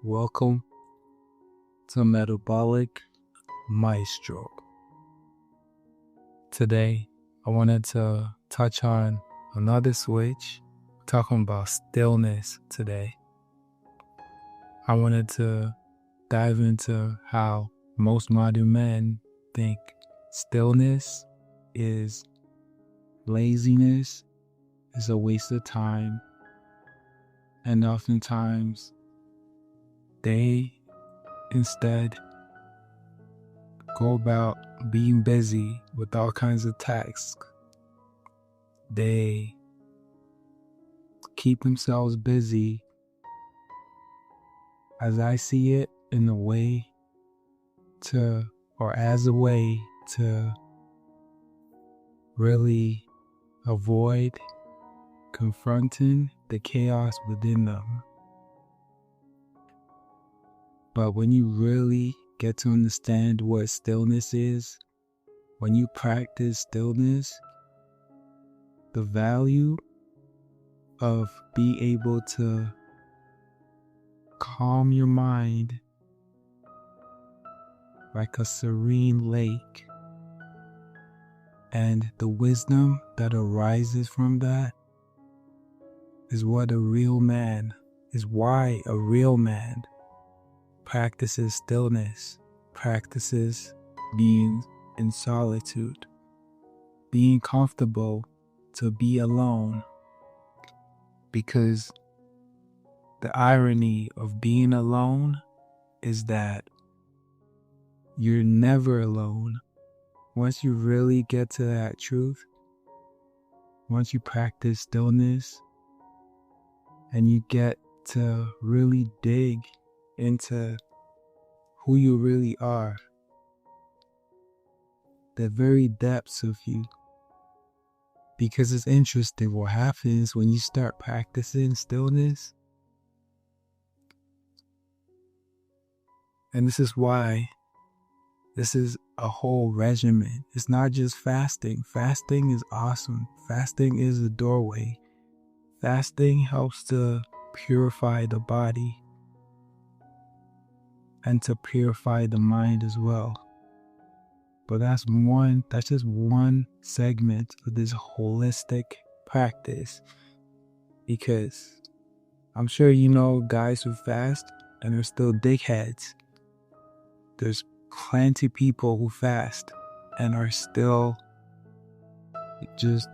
Welcome to Metabolic Maestro. Today, I wanted to touch on another switch, talking about stillness today. I wanted to dive into how most modern men think stillness is laziness, is a waste of time, and oftentimes they instead go about being busy with all kinds of tasks. They keep themselves busy, as I see it, in a way to, or as a way to really avoid confronting the chaos within them. But when you really get to understand what stillness is, when you practice stillness, the value of being able to calm your mind like a serene lake, and the wisdom that arises from that is what a real man, is why a real man practices stillness, practices being in solitude, being comfortable to be alone. Because the irony of being alone is that you're never alone. Once you really get to that truth, once you practice stillness and you get to really dig into who you really are, the very depths of you. Because it's interesting what happens when you start practicing stillness. And this is why this is a whole regimen. It's not just fasting. Fasting is awesome. Fasting is a doorway. Fasting helps to purify the body and to purify the mind as well. But that's just one segment of this holistic practice. Because I'm sure you know guys who fast and are still dickheads. There's plenty of people who fast and are still just,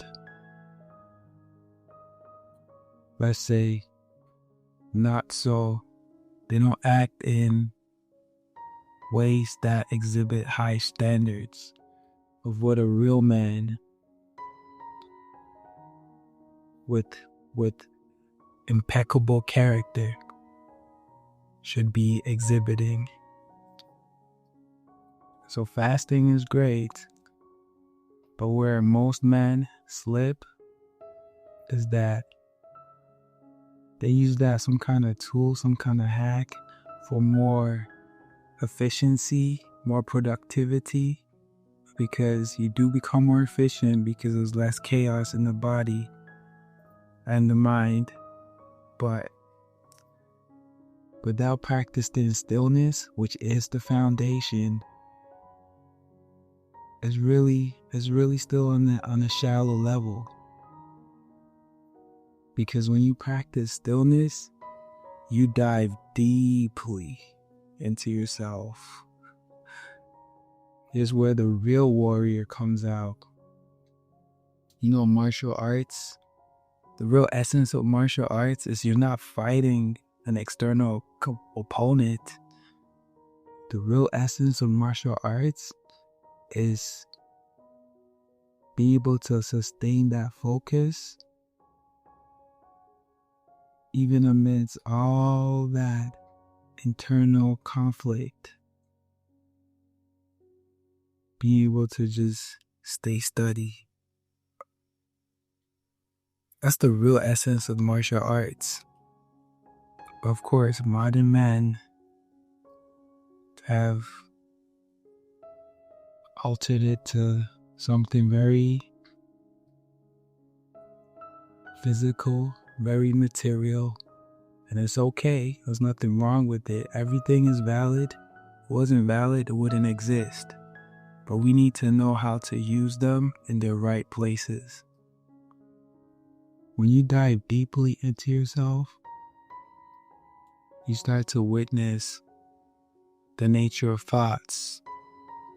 let's say, not so, they don't act in ways that exhibit high standards of what a real man with impeccable character should be exhibiting. So fasting is great, but where most men slip is that they use that some kind of tool, some kind of hack for more efficiency, more productivity, because you do become more efficient because there's less chaos in the body and the mind. But without practicing stillness, which is the foundation, is really still on a shallow level. Because when you practice stillness, you dive deeply into yourself. Here's where the real warrior comes out. You know, martial arts, the real essence of martial arts is you're not fighting an external opponent. The real essence of martial arts is be able to sustain that focus even amidst all that internal conflict. Be able to just stay steady. That's the real essence of martial arts. Of course, modern men have altered it to something very physical, very material, And it's okay. There's nothing wrong with it. Everything is valid. If it wasn't valid, it wouldn't exist. But we need to know how to use them in their right places. When you dive deeply into yourself, you start to witness the nature of thoughts,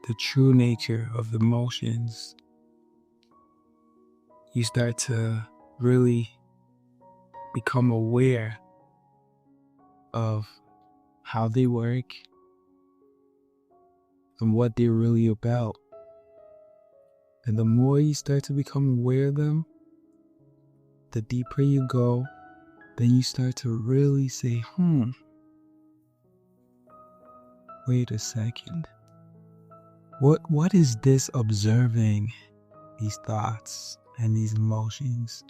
the true nature of emotions. You start to really become aware of how they work and what they're really about. And the more you start to become aware of them, the deeper you go, then you start to really say, wait a second. What is this observing these thoughts and these emotions?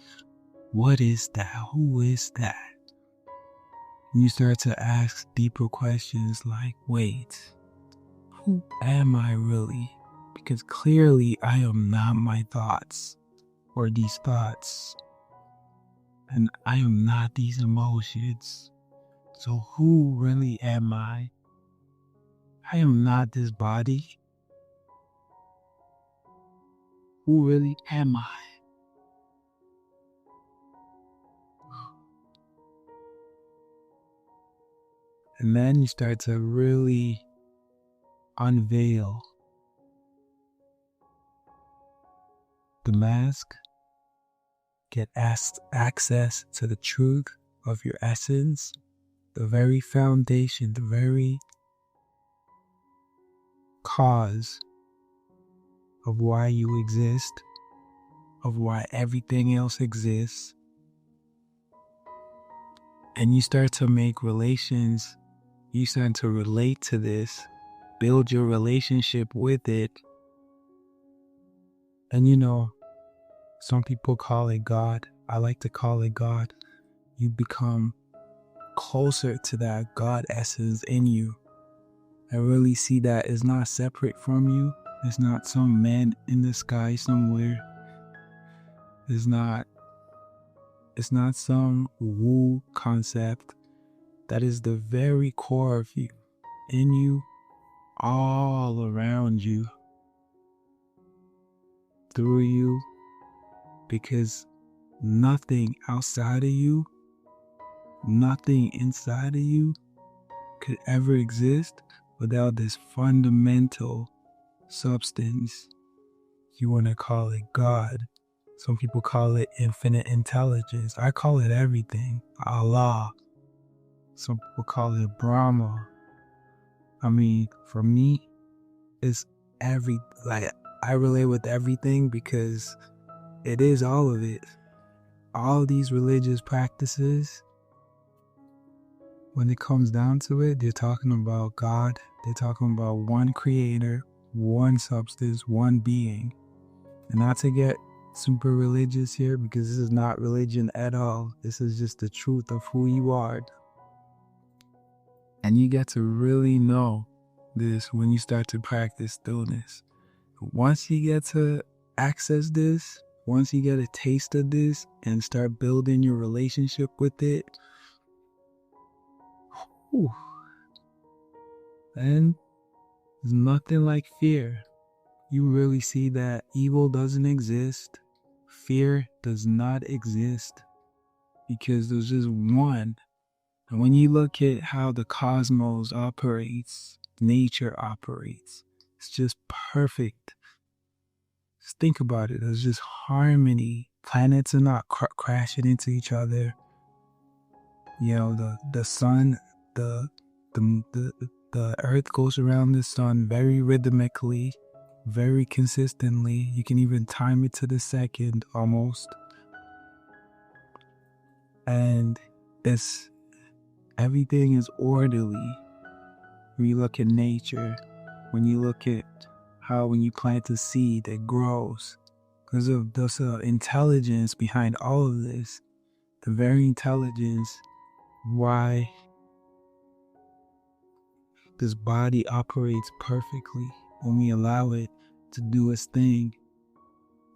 What is that? Who is that? You start to ask deeper questions like, wait, who am I really? Because clearly I am not my thoughts or these thoughts. And I am not these emotions. So who really am I? I am not this body. Who really am I? And then you start to really unveil the mask, get access to the truth of your essence, the very foundation, the very cause of why you exist, of why everything else exists. And you start to make relations, you start to relate to this, build your relationship with it. And some people call it God. I like to call it God. You become closer to that God essence in you. I really see that it's not separate from you. It's not some man in the sky somewhere. It's not some woo concept. That is the very core of you, in you, all around you, through you, because nothing outside of you, nothing inside of you could ever exist without this fundamental substance. You want to call it God. Some people call it infinite intelligence. I call it everything. Allah. Some people call it Brahma. I mean, for me, it's I relate with everything because it is all of it. All these religious practices, when it comes down to it, they're talking about God. They're talking about one creator, one substance, one being. And not to get super religious here, because this is not religion at all. This is just the truth of who you are. And you get to really know this when you start to practice stillness. Once you get to access this, once you get a taste of this and start building your relationship with it, then there's nothing like fear. You really see that evil doesn't exist. Fear does not exist because there's just one. And when you look at how the cosmos operates, nature operates, it's just perfect. Just think about it. There's just harmony. Planets are not crashing into each other. The sun, the earth goes around the sun very rhythmically, very consistently. You can even time it to the second almost. And everything is orderly. When you look at nature, when you look at how when you plant a seed, it grows. Because of this intelligence behind all of this, the very intelligence why this body operates perfectly when we allow it to do its thing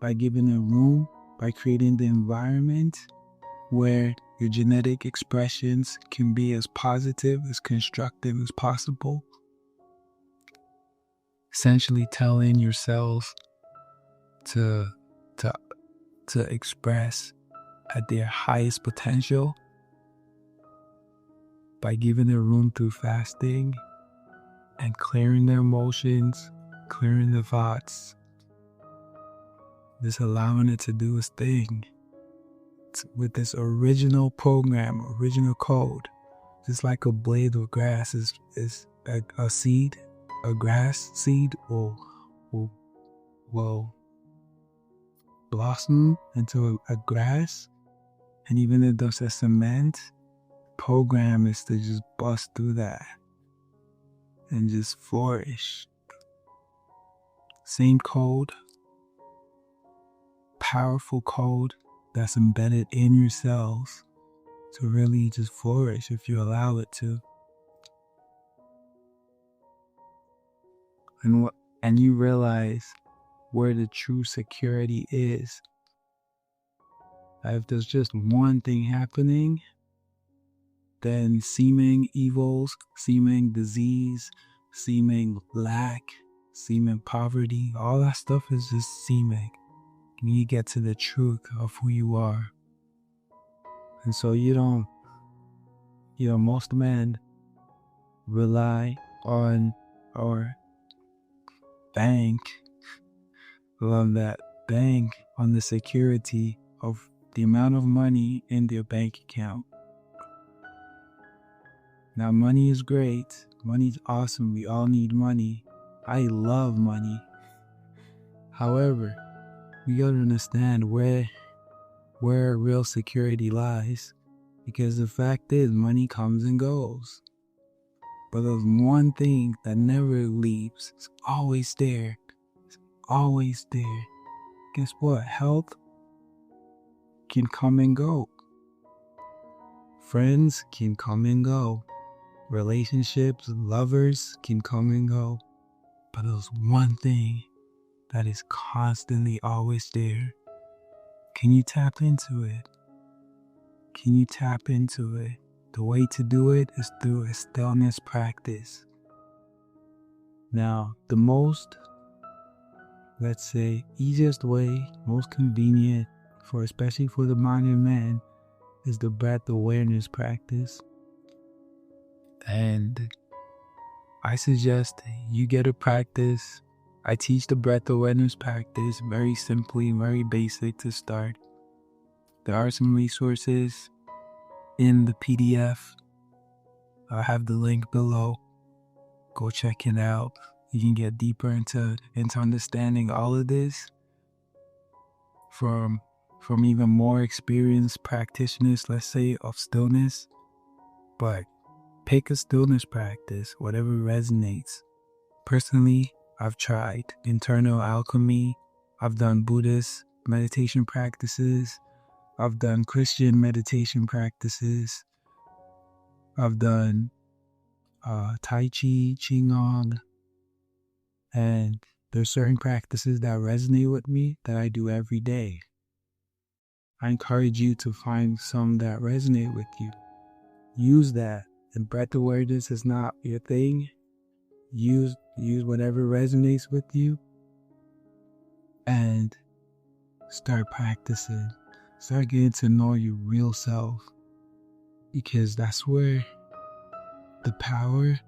by giving it room, by creating the environment where Your genetic expressions can be as positive, as constructive as possible. Essentially telling your cells to express at their highest potential by giving them room through fasting and clearing their emotions, clearing the thoughts, just allowing it to do its thing. With this original program, original code, just like a blade of grass is a seed, a grass seed will blossom into a grass, and even if there's a cement, program is to just bust through that and just flourish. Same code, powerful code that's embedded in your cells to really just flourish if you allow it to. And you realize where the true security is. If there's just one thing happening, then seeming evils, seeming disease, seeming lack, seeming poverty, all that stuff is just seeming. And you get to the truth of who you are. And so most men rely on or bank on the security of the amount of money in their bank account. Now, money is great. Money's awesome. We all need money. I love money. However, we gotta understand where real security lies, because the fact is money comes and goes. But there's one thing that never leaves. It's always there. It's always there. Guess what? Health can come and go. Friends can come and go. Relationships, lovers can come and go. But there's one thing that is constantly always there. Can you tap into it? Can you tap into it? The way to do it is through a stillness practice. Now, the most, let's say, easiest way, most convenient especially for the modern man, is the breath awareness practice. And I suggest you get a practice. I teach the breath awareness practice very simply, very basic to start. There are some resources in the PDF. I'll have the link below. Go check it out. You can get deeper into understanding all of this from even more experienced practitioners, let's say, of stillness. But pick a stillness practice, whatever resonates. Personally, I've tried internal alchemy. I've done Buddhist meditation practices. I've done Christian meditation practices. I've done Tai Chi, Qigong. And there's certain practices that resonate with me that I do every day. I encourage you to find some that resonate with you. Use that. And breath awareness is not your thing. Use whatever resonates with you and start practicing. Start getting to know your real self, because that's where the power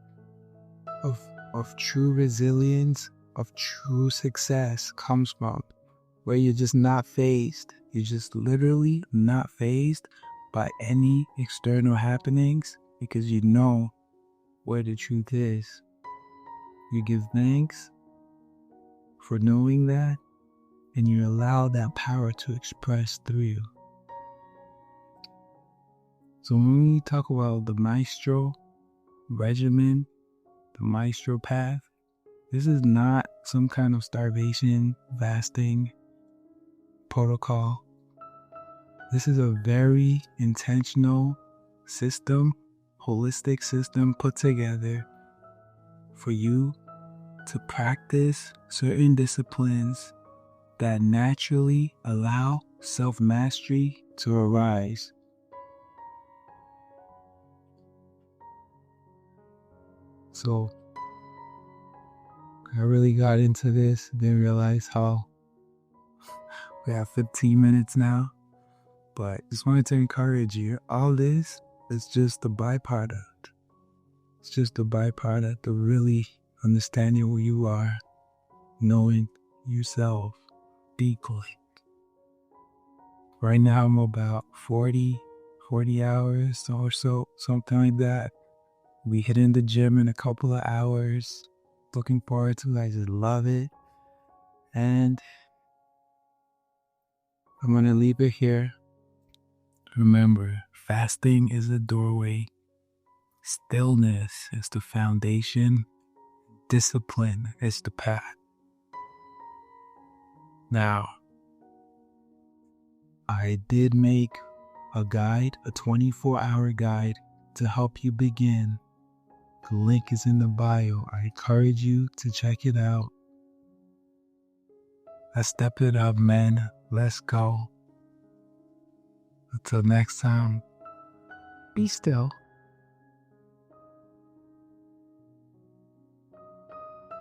of true resilience, of true success comes from, where you're just not fazed. You're just literally not fazed by any external happenings, because you know where the truth is. You give thanks for knowing that, and you allow that power to express through you. So when we talk about the Maestro regimen, the Maestro path, this is not some kind of starvation, fasting protocol. This is a very intentional system, holistic system put together for you to practice certain disciplines that naturally allow self-mastery to arise. So I really got into this, didn't realize how we have 15 minutes now. But just wanted to encourage you. All this is just a byproduct. It's just a byproduct of really understanding who you are, knowing yourself deeply. Right now I'm about 40 hours or so, something like that. We hitting the gym in a couple of hours. Looking forward to it. I just love it. And I'm going to leave it here. Remember, fasting is the doorway. Stillness is the foundation. Discipline is the path. Now, I did make a guide, a 24-hour guide to help you begin. The link is in the bio. I encourage you to check it out. Let's step it up, man. Let's go. Until next time, be still.